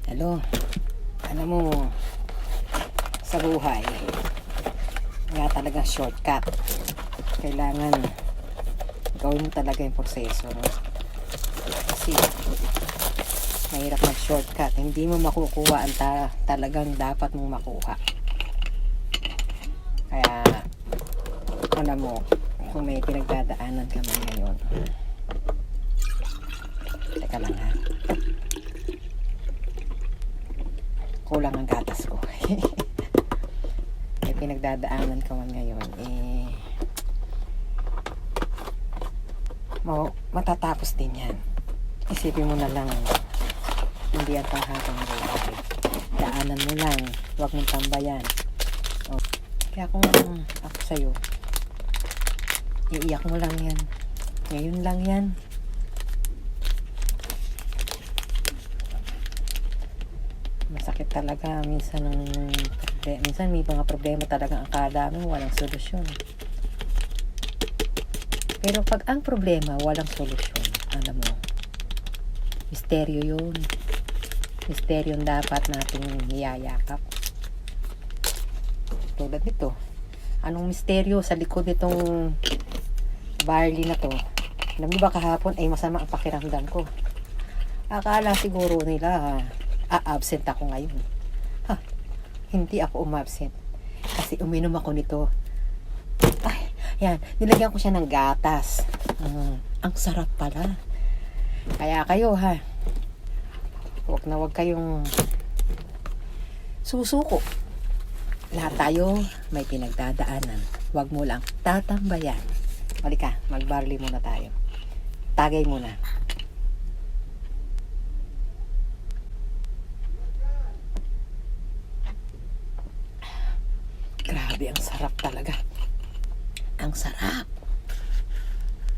Hello, alam mo, sa buhay, wala talagang shortcut. Kailangan gawin mo talaga yung proseso, no? Kasi mahirap mag-shortcut. Hindi mo makukuha ang talagang dapat mong makuha. Kaya, alam mo, kung may pinagdadaanan ka man ngayon, teka lang ha, kulang ang gatas ko. May pinagdadaanan ka man ngayon, matatapos din yan. Isipin mo na lang, hindi ang panghabang buhay. Daanan mo lang, huwag mong tambayan. O, kaya kung ako sa'yo, iiyak mo lang yan. Ngayon lang yan. Masakit talaga minsan minsan may mga problema talaga akala mo walang solusyon. Pero pag ang problema walang solusyon, alam mo, misteryo yun. Misteryo dapat nating niyayakap. Tulad nito, anong misteryo sa likod nitong barley na to? Alam niyo ba kahapon ay masama ang pakiramdam ko. Akala siguro nila absent ako ngayon. Hindi ako umabsent. Kasi uminom ako nito. Ay, yan. Nilagyan ko siya ng gatas. Ang sarap pala. Kaya kayo huwag kayong susuko. Lahat tayo may pinagdadaanan. Huwag mo lang tatambayan. Halika, magbarley muna tayo. Tagay muna. Grabe, ang sarap talaga. Ang sarap.